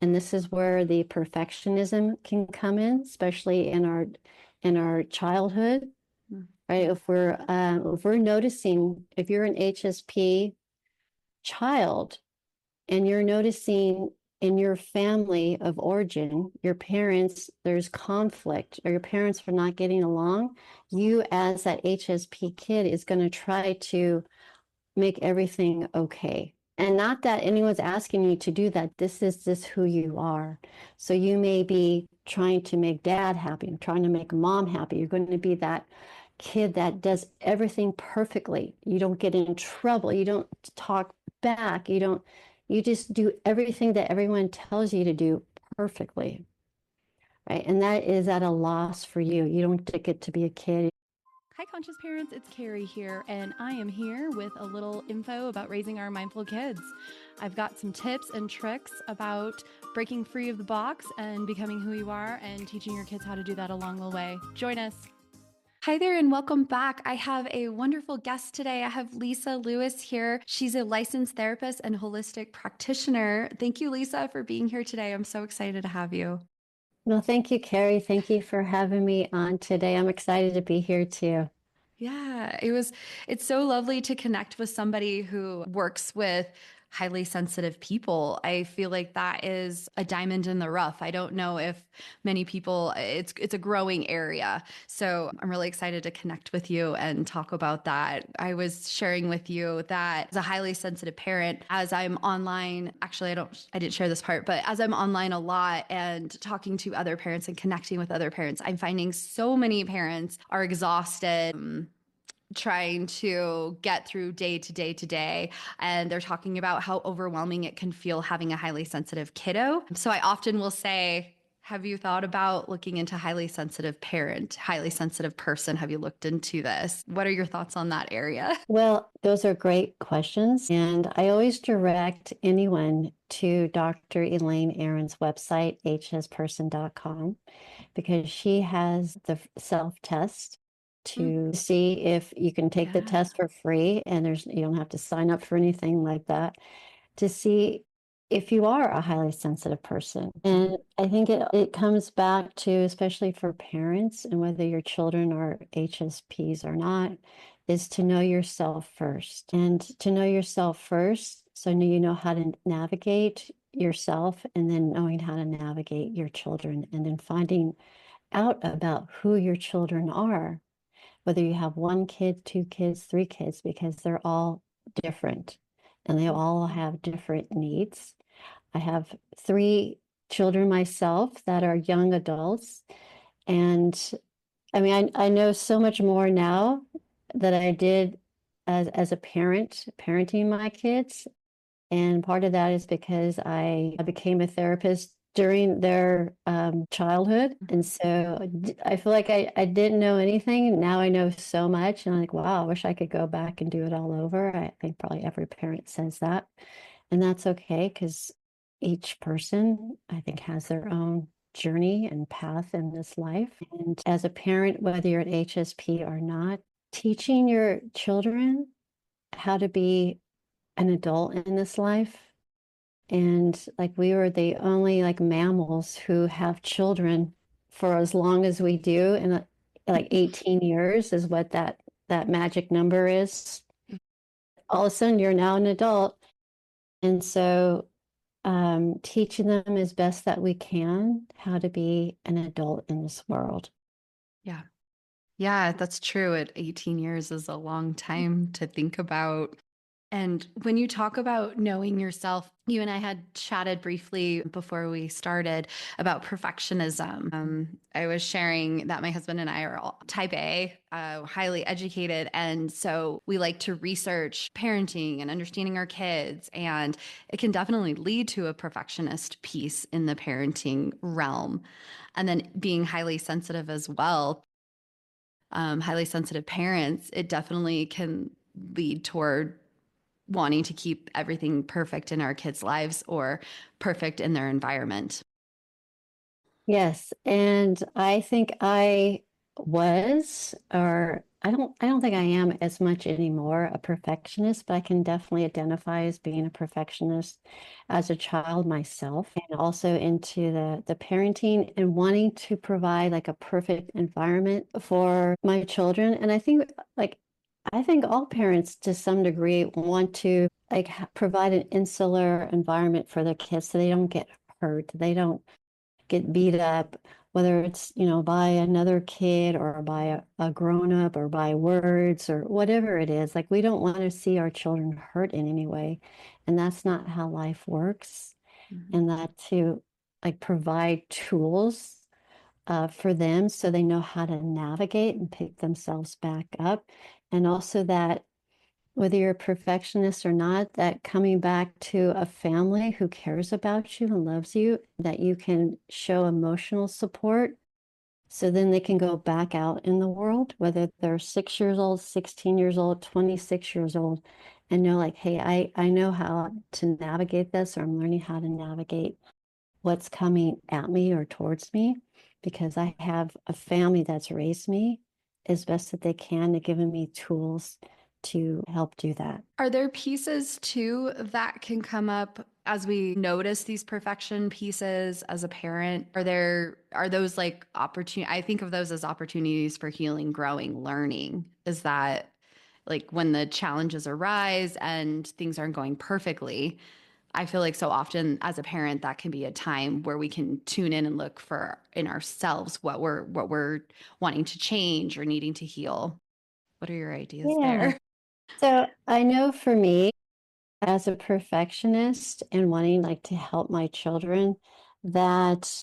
and this is where the perfectionism can come in, especially in our childhood, right? If we're noticing, if you're an HSP child and you're noticing in your family of origin, your parents, there's conflict, or your parents are not getting along, you as that HSP kid is going to try to make everything okay. And not that anyone's asking you to do that. This is just who you are. So you may be trying to make dad happy, trying to make mom happy. You're going to be that kid that does everything perfectly. You don't get in trouble. You don't talk back. You just do everything that everyone tells you to do perfectly. Right. And that is at a loss for you. You don't get to be a kid. Hi, conscious parents. It's Carrie here, and I am here with a little info about raising our mindful kids. I've got some tips and tricks about breaking free of the box and becoming who you are and teaching your kids how to do that along the way. Join us. Hi there and welcome back. I have a wonderful guest today. I have Lisa Lewis here. She's a licensed therapist and holistic practitioner. Thank you, Lisa, for being here today. I'm so excited to have you. Well, thank you, Carrie. Thank you for having me on today. I'm excited to be here too. Yeah, it's so lovely to connect with somebody who works with highly sensitive people. I feel like that is a diamond in the rough. I don't know if many people, it's a growing area. So I'm really excited to connect with you and talk about that. I was sharing with you that as a highly sensitive parent, as I'm online, actually I didn't share this part, but as I'm online a lot and talking to other parents and connecting with other parents, I'm finding so many parents are exhausted, trying to get through day to day to day. And they're talking about how overwhelming it can feel having a highly sensitive kiddo. So I often will say, have you thought about looking into highly sensitive parent, highly sensitive person? Have you looked into this? What are your thoughts on that area? Well, those are great questions. And I always direct anyone to Dr. Elaine Aaron's website, hsperson.com, because she has the self test to see if you can take the test for free, and you don't have to sign up for anything like that, to see if you are a highly sensitive person. And I think it comes back to, especially for parents and whether your children are HSPs or not, is to know yourself first. And to know yourself first, so you know how to navigate yourself, and then knowing how to navigate your children, and then finding out about who your children are, whether you have one kid, two kids, three kids, because they're all different and they all have different needs. I have three children myself that are young adults. And I mean, I know so much more now that I did as a parent, parenting my kids. And part of that is because I became a therapist during their childhood. And so I feel like I didn't know anything. Now I know so much. And I'm like, wow, I wish I could go back and do it all over. I think probably every parent says that. And that's okay, because each person, I think, has their own journey and path in this life. And as a parent, whether you're an HSP or not, teaching your children how to be an adult in this life. And like, we were the only like mammals who have children for as long as we do, and like 18 years is what that magic number is. All of a sudden you're now an adult. And so teaching them as best that we can how to be an adult in this world. Yeah. Yeah, that's true. At 18 years is a long time to think about. And when you talk about knowing yourself, you and I had chatted briefly before we started about perfectionism. I was sharing that my husband and I are all type A, highly educated. And so we like to research parenting and understanding our kids. And it can definitely lead to a perfectionist piece in the parenting realm. And then being highly sensitive as well, highly sensitive parents, it definitely can lead toward wanting to keep everything perfect in our kids' lives or perfect in their environment. Yes. And I think I was, or I don't think I am as much anymore a perfectionist, but I can definitely identify as being a perfectionist as a child myself, and also into the parenting and wanting to provide like a perfect environment for my children. And I think all parents to some degree want to like provide an insular environment for their kids so they don't get hurt, they don't get beat up, whether it's, by another kid or by a grown up or by words or whatever it is. Like, we don't want to see our children hurt in any way. And that's not how life works. Mhm. And that to like provide tools for them so they know how to navigate and pick themselves back up. And also that whether you're a perfectionist or not, that coming back to a family who cares about you and loves you, that you can show emotional support. So then they can go back out in the world, whether they're 6 years old, 16 years old, 26 years old, and know like, hey, I know how to navigate this, or I'm learning how to navigate what's coming at me or towards me because I have a family that's raised me as best that they can to given me tools to help do that. Are there pieces too that can come up as we notice these perfection pieces as a parent? Are those like opportunity? I think of those as opportunities for healing, growing, learning. Is that like when the challenges arise and things aren't going perfectly? I feel like so often as a parent, that can be a time where we can tune in and look for in ourselves what we're wanting to change or needing to heal. What are your ideas Yeah. there? So I know for me, as a perfectionist and wanting like to help my children, that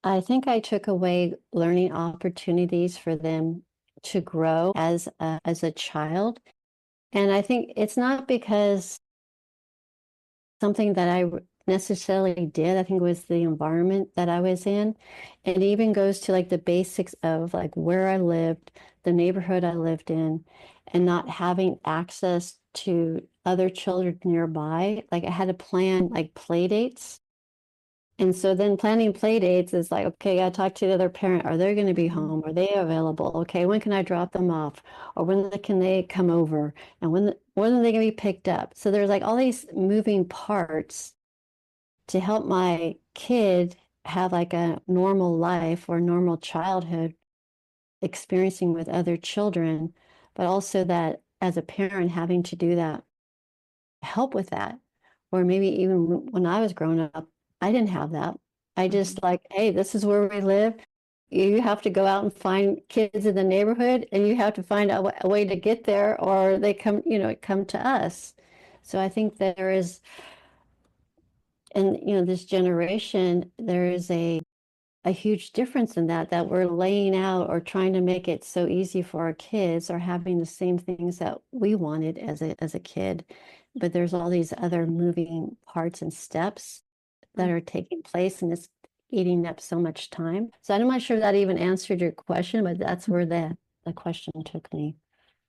I think I took away learning opportunities for them to grow as a child. And I think it's not because something that necessarily did. I think it was the environment that I was in. It even goes to like the basics of like where I lived, the neighborhood I lived in, and not having access to other children nearby. Like I had to plan like play dates. And so then planning play dates is like, okay, I talk to the other parent. Are they going to be Mhm. home? Are they available? Okay, when can I drop them off? Or can they come over? And when are they going to be picked up? So there's like all these moving parts to help my kid have like a normal life or normal childhood experiencing with other children, but also that as a parent having to do that, help with that. Or maybe even when I was growing up, I didn't have that. I just Mhm. like, hey, this is where we live. You have to go out and find kids in the neighborhood and you have to find a way to get there or they come, come to us. So I think there is, and this generation, there is a huge difference in that we're laying out or trying to make it so easy for our kids or having the same things that we wanted as a kid. But there's all these other moving parts and steps that Mm. are taking place and it's eating up so much time. So I'm not sure that even answered your question, but that's where the question took me.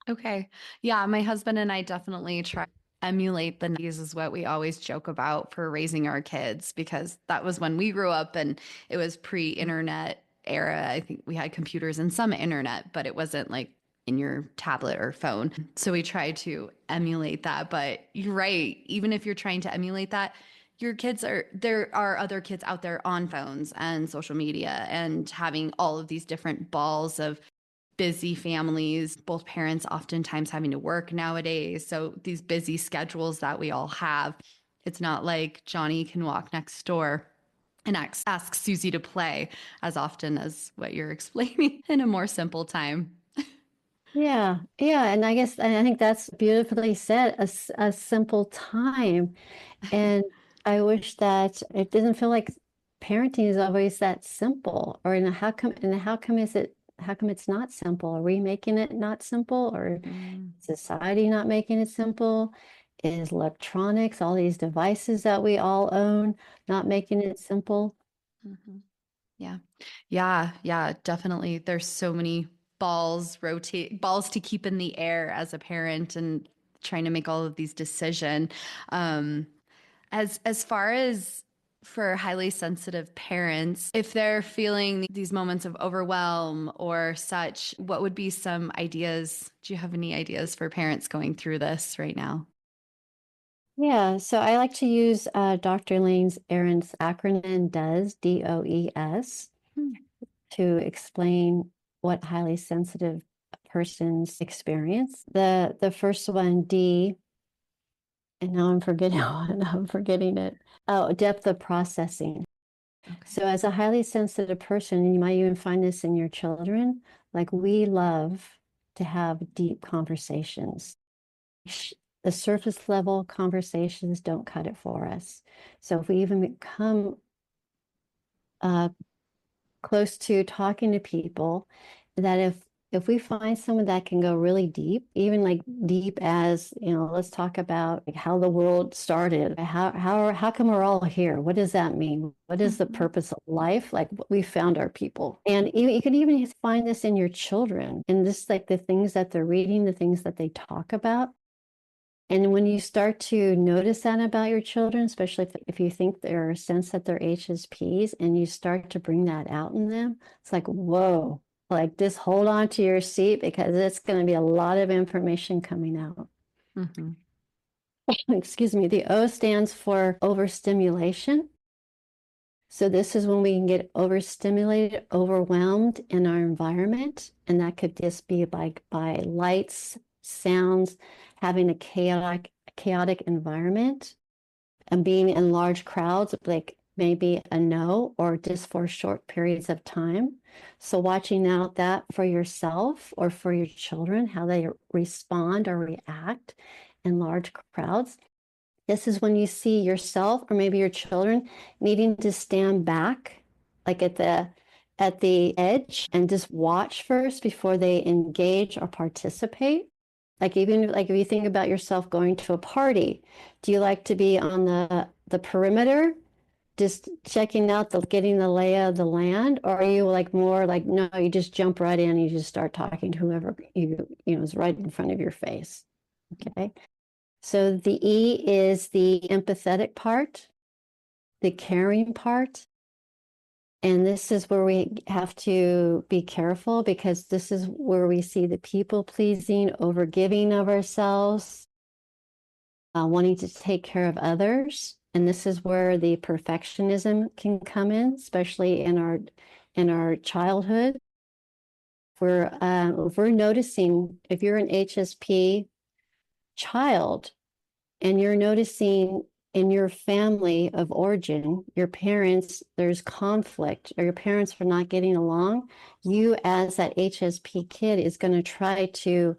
Okay. Yeah, my husband and I definitely try to emulate the 90s is what we always joke about for raising our kids because that was when we grew up and it was pre-internet era. I think we had computers and some internet, but it wasn't like in your tablet or phone. So we try to emulate that, but you're right. Even if you're trying to emulate that, there are other kids out there on phones and social media and having all of these different balls of busy families, both parents oftentimes having to work nowadays. So these busy schedules that we all have, it's not like Johnny can walk next door and ask Susie to play as often as what you're explaining in a more simple time. Yeah, yeah, and I think that's beautifully said, a simple time. And I wish that it doesn't feel like parenting is always that simple. Or how come it's not simple? Are we making it not simple? Or Mm, society not making it simple? Is electronics, all these devices that we all own, not making it simple? mhm. Yeah. Yeah. Yeah. Definitely. There's so many balls to keep in the air as a parent and trying to make all of these decisions. Um, as far as For highly sensitive parents, if they're feeling these moments of overwhelm or such, what would be some ideas? Do you have any ideas for parents going through this right now? Yeah, so I like to use Dr. Elaine Aron's acronym DOES, DOES, Hmm. to explain what highly sensitive persons experience. The first one, D, and now I'm forgetting one, I'm forgetting it. Oh, depth of processing. Okay. So as a highly sensitive person, and you might even find this in your children, like we love to have deep conversations. The surface level conversations don't cut it for us. So if we even become uh, close to talking to people, that if we find someone that can go really deep, even like deep as, let's talk about like how the world started, how come we're all here? What does that mean? What is the Mhm. purpose of life? Like we found our people. And you can even find this in your children and this like the things that they're reading, the things that they talk about. And when you start to notice that about your children, especially if you think they're a sense that they're HSPs and you start to bring that out in them, it's like, whoa, like just hold on to your seat because it's going to be a lot of information coming out. Mhm. Excuse me. The O stands for overstimulation. So this is when we can get overstimulated, overwhelmed in our environment. And that could just be like by lights, sounds, having a chaotic environment and being in large crowds, like maybe a no or just for short periods of time. So watching out that for yourself or for your children, how they respond or react in large crowds. This is when you see yourself or maybe your children needing to stand back, like at the edge and just watch first before they engage or participate. Like even like if you think about yourself going to a party, do you like to be on the perimeter, just checking out the getting the lay of the land, or are you like more like no, you just jump right in and you just start talking to whoever is right in front of your face. Okay. So the E is the empathetic part, the caring part. And this is where we have to be careful because this is where we see the people pleasing, over giving of ourselves, wanting to take care of others. And this is where the perfectionism can come in, especially in our childhood. If we're noticing, if you're an HSP child, and you're noticing in your family of origin, your parents, there's conflict, or your parents are not getting along, you as that HSP kid is going to try to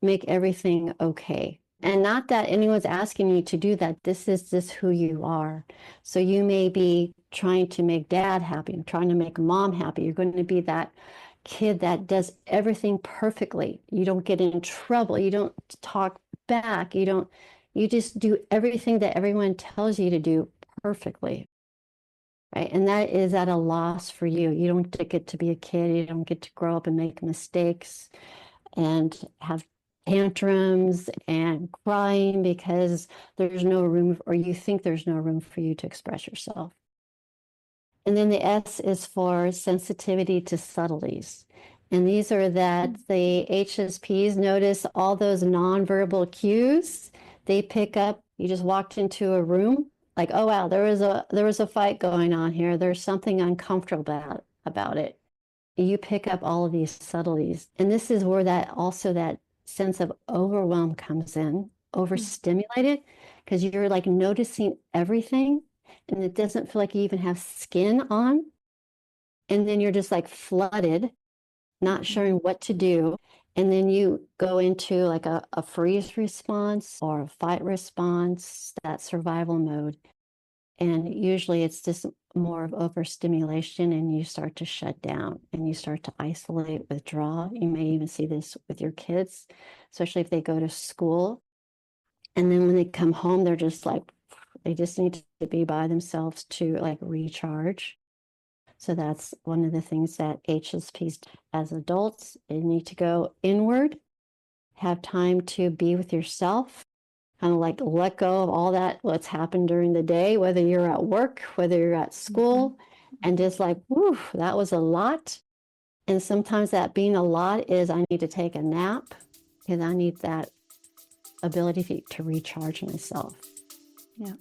make everything okay. And not that anyone's asking you to do that. This is just who you are. So you may be trying to make dad happy, trying to make mom happy. You're going to be that kid that does everything perfectly. You don't get in trouble. You don't talk back. You just do everything that everyone tells you to do perfectly. Right. And that is at a loss for you. You don't get to be a kid. You don't get to grow up and make mistakes and have tantrums and crying because there's no room, or you think there's no room for you to express yourself. And then the S is for sensitivity to subtleties. And these are that the HSPs notice all those nonverbal cues they pick up. You just walked into a room, like, oh wow, there was a fight going on here. There's something uncomfortable about it. You pick up all of these subtleties. And this is where that sense of overwhelm comes in, overstimulated, because you're like noticing everything and it doesn't feel like you even have skin on. And then you're just like flooded, not Mhm. sure what to do. And then you go into like a freeze response or a fight response, that survival mode. And usually it's just more of overstimulation and you start to shut down and you start to isolate, withdraw. You may even see this with your kids, especially if they go to school. And then when they come home, they're just like, they just need to be by themselves to like recharge. So that's one of the things that HSPs as adults, they need to go inward, have time to be with yourself, kind of like let go of all that, what's happened during the day, whether you're at work, whether you're at Mhm. school, and just like, whew, that was a lot. And sometimes that being a lot is I need to take a nap because I need that ability to recharge myself. Yeah.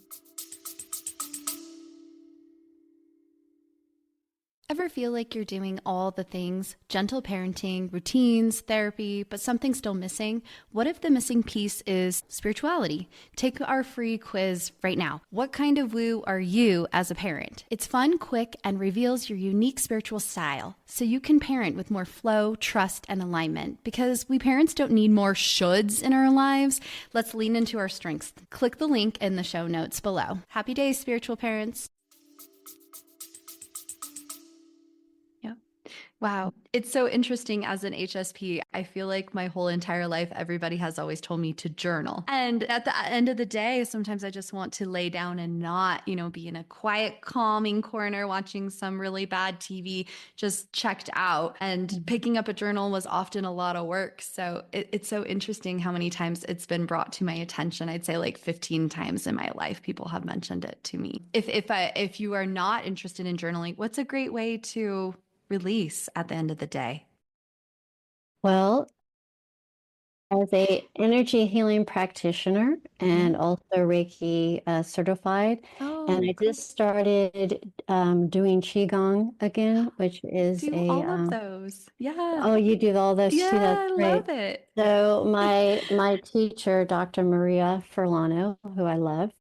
Ever feel like you're doing all the things, gentle parenting, routines, therapy, but something's still missing? What if the missing piece is spirituality? Take our free quiz right now. What kind of woo are you as a parent? It's fun, quick, and reveals your unique spiritual style so you can parent with more flow, trust, and alignment. Because we parents don't need more shoulds in our lives. Let's lean into our strengths. Click the link in the show notes below. Happy days, spiritual parents. Yep. Wow. It's so interesting as an HSP. I feel like my whole entire life, everybody has always told me to journal. And at the end of the day, sometimes I just want to lay down and not, be in a quiet, calming corner watching some really bad TV, just checked out. And picking up a journal was often a lot of work. So it's so interesting how many times it's been brought to my attention. I'd say like 15 times in my life, people have mentioned it to me. If you are not interested in journaling, what's a great way to release at the end of the day? Well, as a energy healing practitioner Yeah. and also Reiki certified, and Oh, I cool. just started doing qigong again, which is Do a all of those. Yeah. oh, you do all those too. That's Yeah, I great. love it. So my teacher, Dr. Maria Furlano, who I love,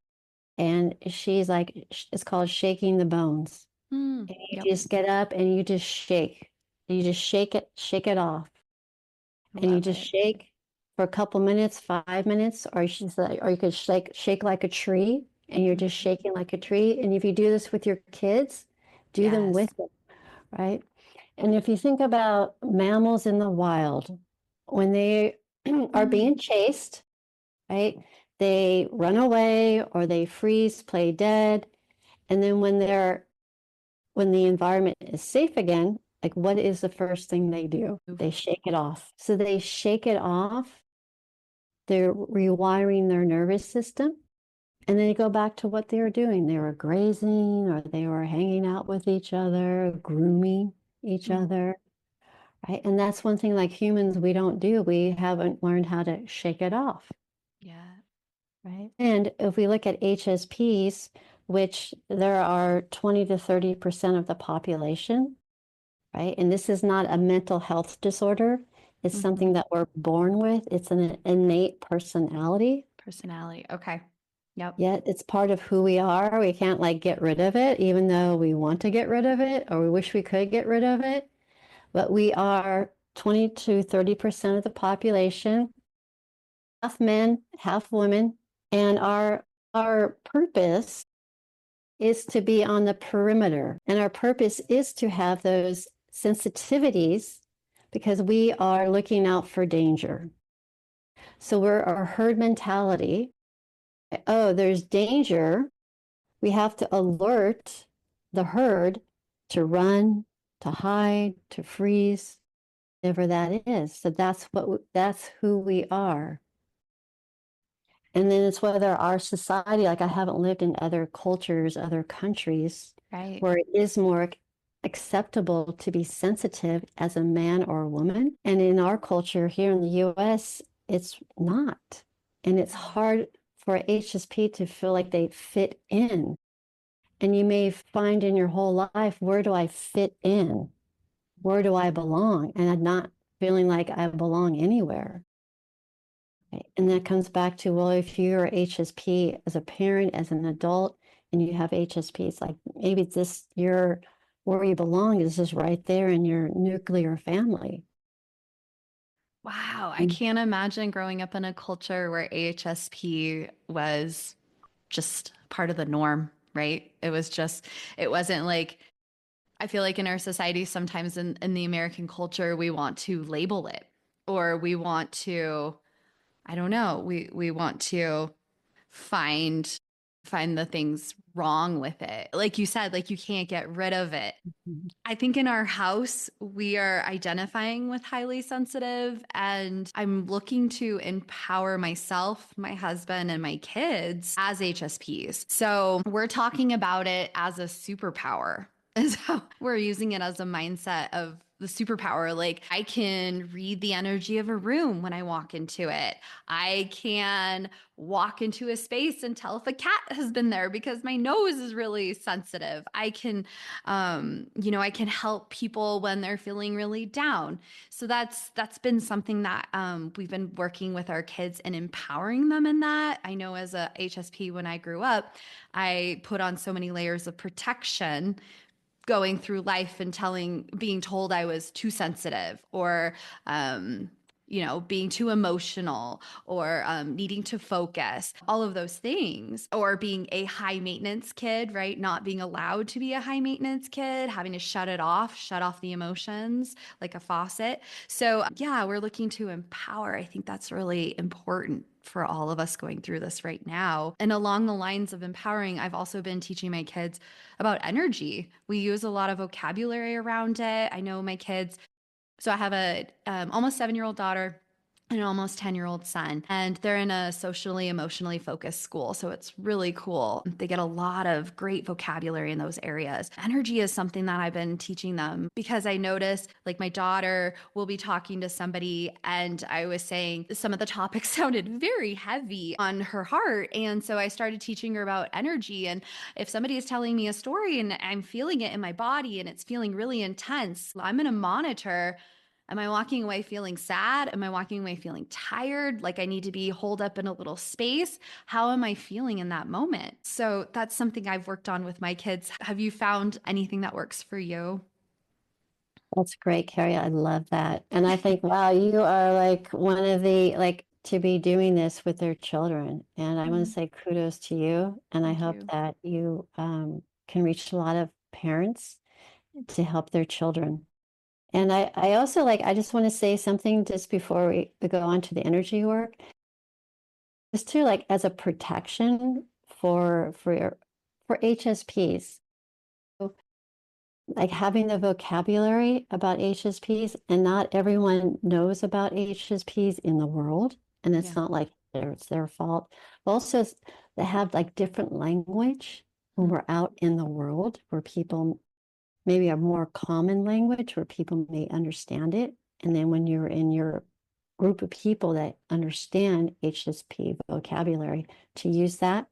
and she's like, it's called shaking the bones. And you Yep. just get up and you just shake. You just shake it off, and you Love just it. shake for a couple minutes, 5 minutes, or she's like, or you could shake like a tree, and you're just Mhm. shaking like a tree. And if you do this with your kids, do them Yes. with them, right? And if you think about mammals in the wild, when they are Mm. being chased, right? They run away or they freeze, play dead. And then when the environment is safe again, like what is the first thing they do? Move. They shake it off. So they shake it off. They're rewiring their nervous system. And then they go back to what they were doing. They were grazing or they were hanging out with each other, grooming each Mm. other. Right. And that's one thing like humans we don't do. We haven't learned how to shake it off. Yeah. Right. And if we look at HSPs, which there are 20 to 30% of the population, right? And this is not a mental health disorder. It's Hmm. something that we're born with. It's an innate personality. Personality. Okay. Yep. Yet it's part of who we are. We can't like get rid of it, even though we want to get rid of it or we wish we could get rid of it. But we are 20 to 30% of the population, half men, half women, and our purpose is to be on the perimeter. And our purpose is to have those sensitivities because we are looking out for danger. So we're our herd mentality. Oh, there's danger. We have to alert the herd to run, to hide, to freeze, whatever that is. So that's who we are. And then it's whether our society, like I haven't lived in other cultures, other countries, Right. where it is more acceptable to be sensitive as a man or a woman. And in our culture here in the US, it's not. And it's hard for HSP to feel like they fit in. And you may find in your whole life, where do I fit in? Where do I belong? And I'm not feeling like I belong anywhere. Right. And that comes back to, well, if you're HSP as a parent, as an adult, and you have HSP, it's like maybe this your where you belong is just right there in your nuclear family. Wow. I Mm. can't imagine growing up in a culture where AHSP was just part of the norm, right? It wasn't like, I feel like in our society, sometimes in the American culture, we want to label it or we want to, I don't know, we want to find find the things wrong with it. Like you said, like you can't get rid of it. Mhm. I think in our house, we are identifying with highly sensitive, and I'm looking to empower myself, my husband, and my kids as HSPs. So we're talking about it as a superpower. And so we're using it as a mindset of the superpower. Like I can read the energy of a room when I walk into it. I can walk into a space and tell if a cat has been there because my nose is really sensitive. I can help people when they're feeling really down. So that's been something that we've been working with our kids and empowering them in that. I know as a HSP, when I grew up, I put on so many layers of protection going through life and being told I was too sensitive or, being too emotional or needing to focus, all of those things, or being a high maintenance kid, right? Not being allowed to be a high maintenance kid, having to shut off the emotions like a faucet. So, yeah, we're looking to empower. I think that's really important for all of us going through this right now. And along the lines of empowering, I've also been teaching my kids about energy. We use a lot of vocabulary around it. I know my kids, so I have a almost 7-year-old daughter and an almost 10-year-old son, and they're in a socially emotionally focused school, so it's really cool. They get a lot of great vocabulary in those areas. Energy is something that I've been teaching them because I notice, like, my daughter will be talking to somebody and I was saying some of the topics sounded very heavy on her heart, and so I started teaching her about energy. And if somebody is telling me a story and I'm feeling it in my body and it's feeling really intense, I'm going to monitor. Am I walking away feeling sad? Am I walking away feeling tired? Like I need to be holed up in a little space? How am I feeling in that moment? So that's something I've worked on with my kids. Have you found anything that works for you? That's great, Carrie. I love that. And I think, wow, you are like one of the, like, to be doing this with their children. And I want to Mhm. say kudos to you. And I Thank hope you. that you can reach a lot of parents to help their children. And I also like, I just want to say something just before we go on to the energy work, just to like as a protection for HSPs. Like having the vocabulary about HSPs, and not everyone knows about HSPs in the world. And it's Yeah. not like it's their fault. Also, they have like different language when Mm. we're out in the world where people maybe a more common language where people may understand it. And then when you're in your group of people that understand HSP vocabulary, to use that,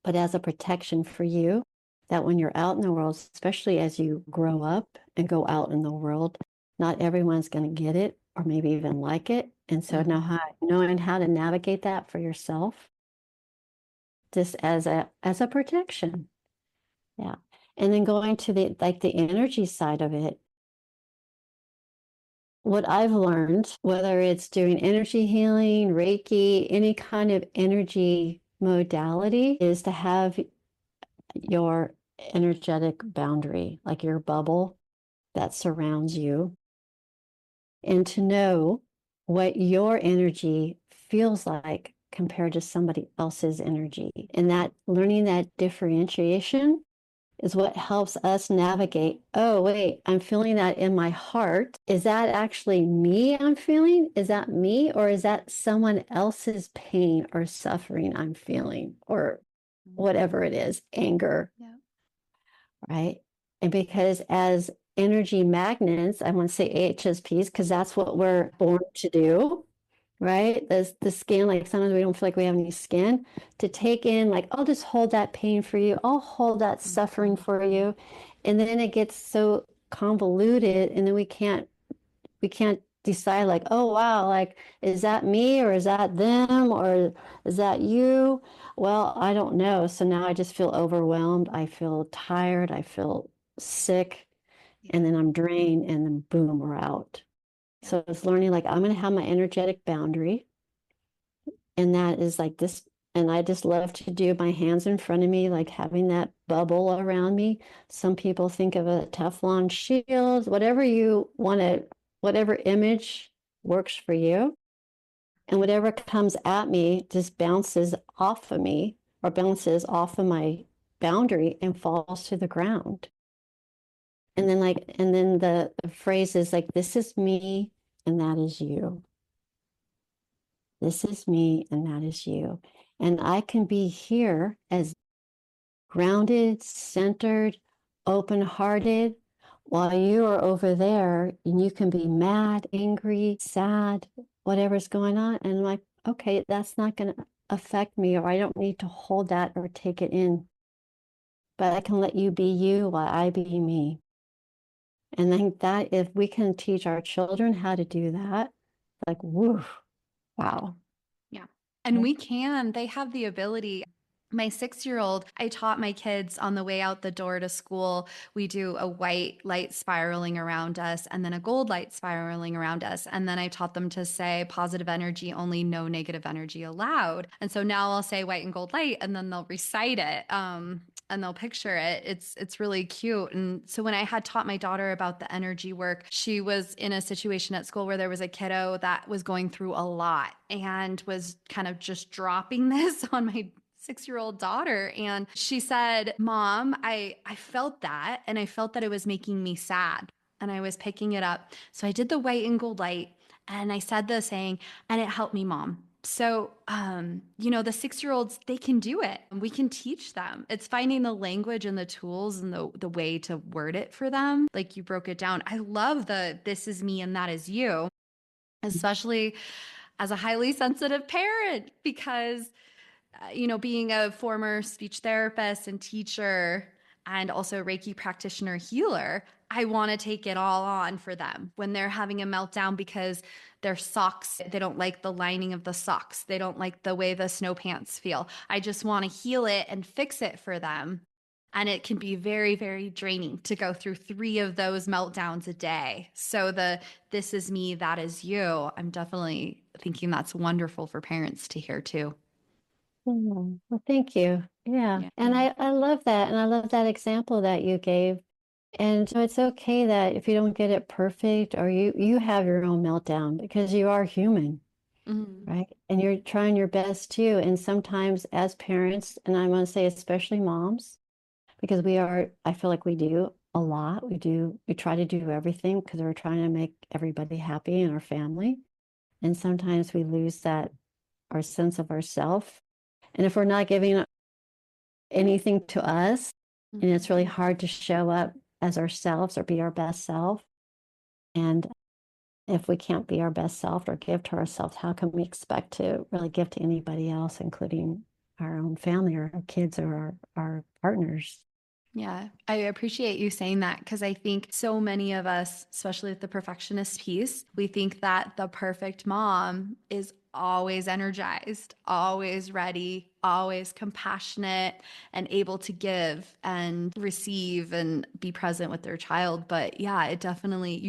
but as a protection for you, that when you're out in the world, especially as you grow up and go out in the world, not everyone's going to get it or maybe even like it. And so Mhm. knowing how to navigate that for yourself, just as a protection. Yeah. And then going to the like the energy side of it, what I've learned, whether it's doing energy healing, Reiki, any kind of energy modality, is to have your energetic boundary, like your bubble that surrounds you, and to know what your energy feels like compared to somebody else's energy. And that learning that differentiation is what helps us navigate. Oh, wait, I'm feeling that in my heart. Is that actually me I'm feeling? Is that me? Or is that someone else's pain or suffering I'm feeling? Or whatever it is, anger, Yeah. right? And because as energy magnets, I want to say HSPs, because that's what we're born to do, right? The skin, like sometimes we don't feel like we have any skin to take in, like, I'll just hold that pain for you. I'll hold that suffering for you. And then it gets so convoluted, and then we can't decide like, oh wow, like is that me or is that them or is that you? Well, I don't know. So now I just feel overwhelmed. I feel tired. I feel sick, and Yeah. then I'm drained, and then boom, we're out. Yeah. So it's learning like I'm going to have my energetic boundary, and that is like this. And I just love to do my hands in front of me, like having that bubble around me. Some people think of a Teflon shield, whatever you want to, whatever image works for you. And whatever comes at me just bounces off of me. or bounces off of my boundary and falls to the ground. And then the phrase is like, this is me and that is you. This is me and that is you. And I can be here as grounded, centered, open-hearted, while you are over there and you can be mad, angry, sad, whatever's going on. And I'm like, okay, that's not going to affect me, or I don't need to hold that or take it in. But I can let you be you while I be me. And I think that if we can teach our children how to do that, like, woo, wow. Yeah. And they have the ability. My 6-year-old, I taught my kids on the way out the door to school. We do a white light spiraling around us and then a gold light spiraling around us. And then I taught them to say positive energy only, no negative energy allowed. And so now I'll say white and gold light, and then they'll recite it. And they'll picture it. It's really cute. And so when I had taught my daughter about the energy work, she was in a situation at school where there was a kiddo that was going through a lot and was kind of just dropping this on my 6-year-old daughter. And she said, Mom, I felt that, and I felt that it was making me sad. And I was picking it up. So I did the white and gold light, and I said the saying, and it helped me, Mom. So, the 6-year-olds, they can do it. We can teach them. It's finding the language and the tools and the way to word it for them. Like you broke it down. I love this is me and that is you, especially as a highly sensitive parent, because being a former speech therapist and teacher and also Reiki practitioner healer, I want to take it all on for them when they're having a meltdown because their socks, they don't like the lining of the socks. They don't like the way the snow pants feel. I just want to heal it and fix it for them. And it can be very, very draining to go through 3 of those meltdowns a day. So this is me, that is you. I'm definitely thinking that's wonderful for parents to hear too. Oh, well, thank you. Yeah. Yeah. And I love that. And I love that example that you gave. And so it's okay that if you don't get it perfect or you have your own meltdown because you are human, Mhm. right? And you're trying your best too. And sometimes as parents, and I want to say especially moms, because I feel like we do a lot. We try to do everything because we're trying to make everybody happy in our family. And sometimes we lose that our sense of ourself. And if we're not giving anything to us, and it's really Mhm. hard to show up as ourselves or be our best self. And if we can't be our best self or give to ourselves, how can we expect to really give to anybody else, including our own family or our kids or our partners? Yeah, I appreciate you saying that because I think so many of us, especially with the perfectionist piece, we think that the perfect mom is always energized, always ready, always compassionate, and able to give and receive and be present with their child. But yeah, you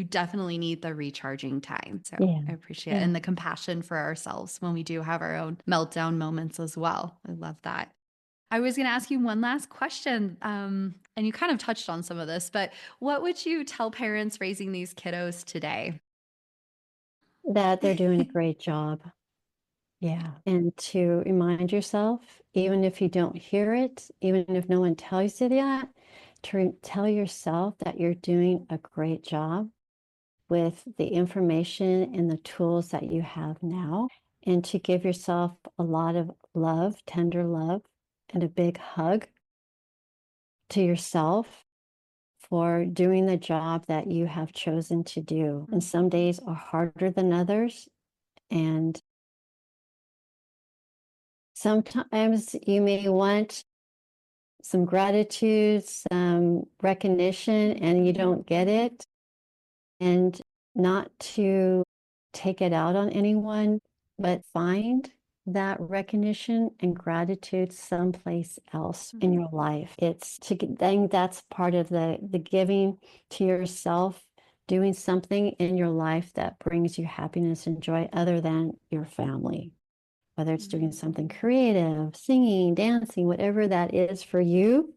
definitely need the recharging time. So Yeah. I appreciate it. Yeah. And the compassion for ourselves when we do have our own meltdown moments as well. I love that. I was going to ask you one last question, and you kind of touched on some of this, but what would you tell parents raising these kiddos today? That they're doing a great job. Yeah. And to remind yourself, even if you don't hear it, even if no one tells you that, to tell yourself that you're doing a great job with the information and the tools that you have now, and to give yourself a lot of love, tender love, and a big hug to yourself for doing the job that you have chosen to do. And some days are harder than others. And sometimes you may want some gratitude, some recognition, and you don't get it. And not to take it out on anyone, but find that recognition and gratitude someplace else in your life. Then that's part of the giving to yourself, doing something in your life that brings you happiness and joy other than your family. Whether it's doing something creative, singing, dancing, whatever that is for you,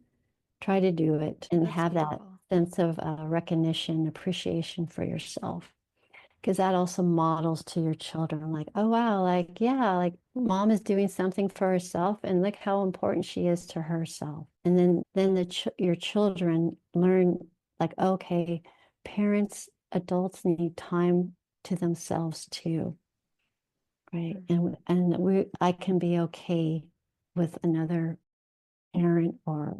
try to do it and That's have that beautiful. sense of recognition, appreciation for yourself. Because that also models to your children, like, oh, wow, like, yeah, like mom is doing something for herself, and look how important she is to herself. And then your children learn, like, okay, parents, adults need time to themselves too, right? And I can be okay with another parent or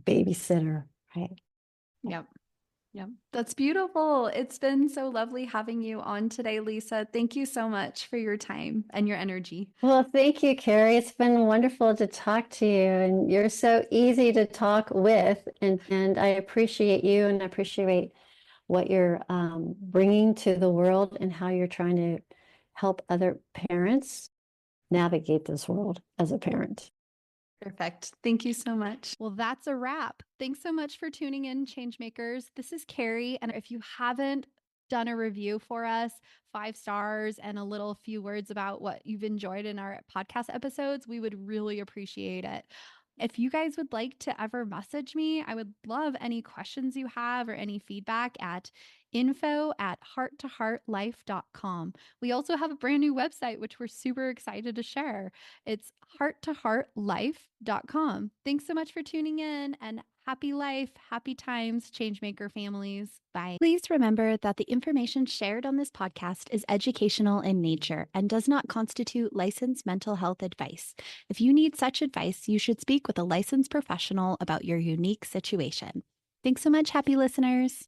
babysitter, right? Yep. Yep. That's beautiful. It's been so lovely having you on today, Lisa. Thank you so much for your time and your energy. Well, thank you, Carrie. It's been wonderful to talk to you, and you're so easy to talk with, and I appreciate you, and I appreciate what you're bringing to the world and how you're trying to help other parents navigate this world as a parent. Perfect. Thank you so much. Well, that's a wrap. Thanks so much for tuning in, Changemakers. This is Carrie. And if you haven't done a review for us, 5 stars and a little few words about what you've enjoyed in our podcast episodes, we would really appreciate it. If you guys would like to ever message me, I would love any questions you have or any feedback at info@hearttoheartlife.com. We also have a brand new website, which we're super excited to share. It's hearttoheartlife.com. Thanks so much for tuning in, and happy life, happy times, Changemaker families. Bye. Please remember that the information shared on this podcast is educational in nature and does not constitute licensed mental health advice. If you need such advice, you should speak with a licensed professional about your unique situation. Thanks so much, happy listeners.